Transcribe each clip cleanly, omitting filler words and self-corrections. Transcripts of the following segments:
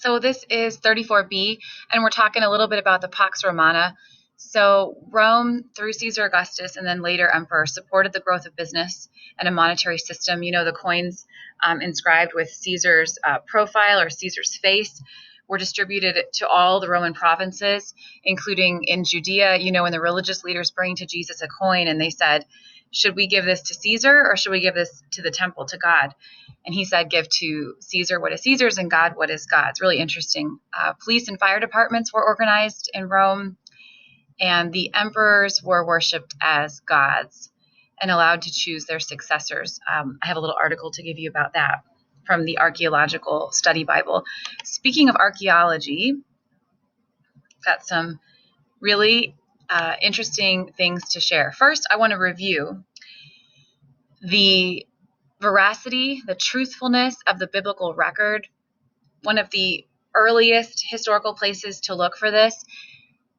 So this is 34b, and we're talking a little bit about the Pax Romana. So Rome, through Caesar Augustus and then later emperor, supported the growth of business and a monetary system. You know, the coins inscribed with Caesar's profile or Caesar's face were distributed to all the Roman provinces, including in Judea. You know, when the religious leaders bring to Jesus a coin and they said, should we give this to Caesar or should we give this to the temple, to God? And he said, give to Caesar what is Caesar's and God what is God's. Really interesting. Police and fire departments were organized in Rome, and the emperors were worshipped as gods and allowed to choose their successors. I have a little article to give you about that from the Archaeological Study Bible. Speaking of archaeology, got some really interesting things to share. First, I want to review the veracity, the truthfulness of the biblical record. One of the earliest historical places to look for this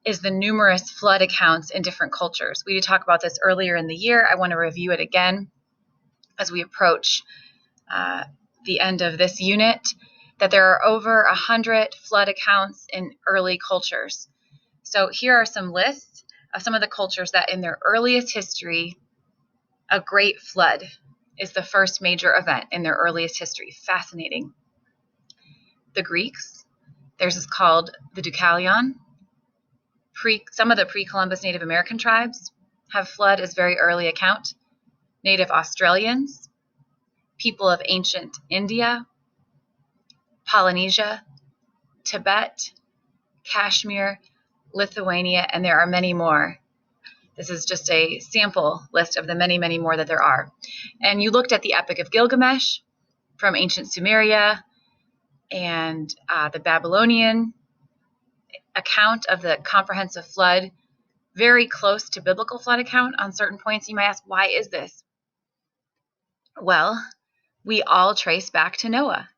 is the numerous flood accounts in different cultures. We did talk about this earlier in the year. I want to review it again as we approach the end of this unit, that there are over 100 flood accounts in early cultures. So here are some lists of some of the cultures that in their earliest history, a great flood is the first major event in their earliest history. Fascinating. The Greeks, theirs is called the Deucalion. Some of the pre-Columbus Native American tribes have flood as very early account. Native Australians, people of ancient India, Polynesia, Tibet, Kashmir, Lithuania, and there are many more. This is just a sample list of the many, many more that there are. And you looked at the Epic of Gilgamesh from ancient Sumeria and the Babylonian account of the comprehensive flood, very close to biblical flood account on certain points. You might ask, why is this? Well, we all trace back to Noah.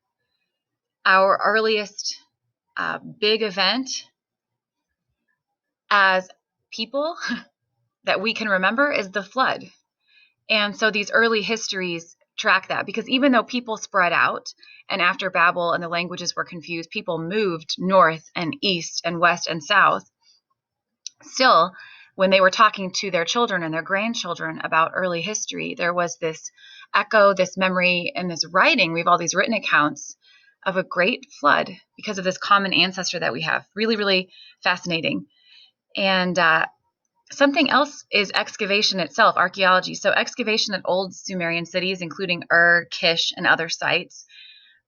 Our earliest big event as people that we can remember is the flood. And so these early histories track that, because even though people spread out and after Babel and the languages were confused, people moved north and east and west and south, still, when they were talking to their children and their grandchildren about early history, there was this echo, this memory, and this writing. We have all these written accounts of a great flood because of this common ancestor that we have. Really, really fascinating. And something else is excavation itself, archaeology. So excavation at old Sumerian cities, including Ur, Kish, and other sites,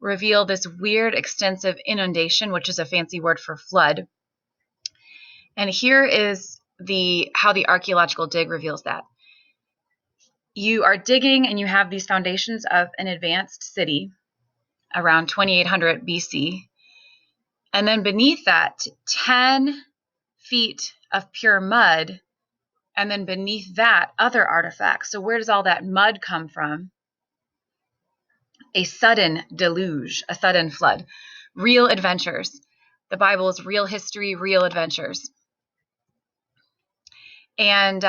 reveal this weird, extensive inundation, which is a fancy word for flood. And here is how the archaeological dig reveals that. You are digging and you have these foundations of an advanced city around 2800 BC. And then beneath that, 10 feet of pure mud. And then beneath that, other artifacts. So where does all that mud come from? A sudden deluge, a sudden flood. Real adventures. The Bible is real history, real adventures. And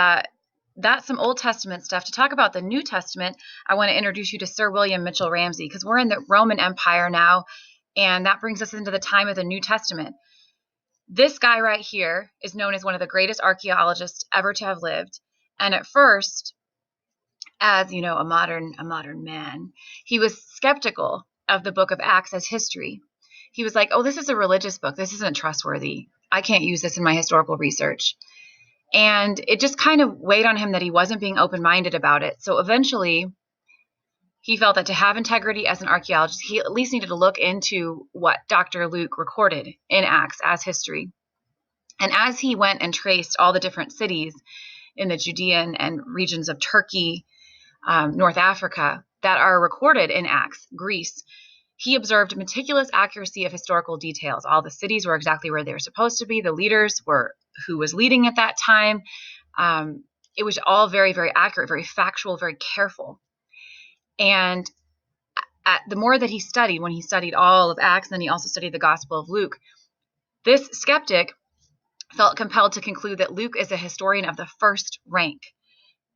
that's some Old Testament stuff. To talk about the New Testament, I want to introduce you to Sir William Mitchell Ramsay, because we're in the Roman Empire now, and that brings us into the time of the New Testament. This guy right here is known as one of the greatest archaeologists ever to have lived. And at first, as you know, a modern man, he was skeptical of the book of Acts as history. He was like, oh, this is a religious book. This isn't trustworthy. I can't use this in my historical research. And it just kind of weighed on him that he wasn't being open-minded about it. So eventually, he felt that to have integrity as an archaeologist, he at least needed to look into what Dr. Luke recorded in Acts as history. And as he went and traced all the different cities in the Judean and regions of Turkey, North Africa, that are recorded in Acts, Greece, he observed meticulous accuracy of historical details. All the cities were exactly where they were supposed to be. The leaders were who was leading at that time. It was all very, very accurate, very factual, very careful. And the more that he studied, when he studied all of Acts, and then he also studied the Gospel of Luke, this skeptic felt compelled to conclude that Luke is a historian of the first rank.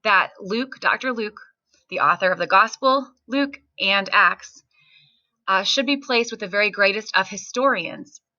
That Luke, Dr. Luke, the author of the Gospel, Luke, and Acts, should be placed with the very greatest of historians.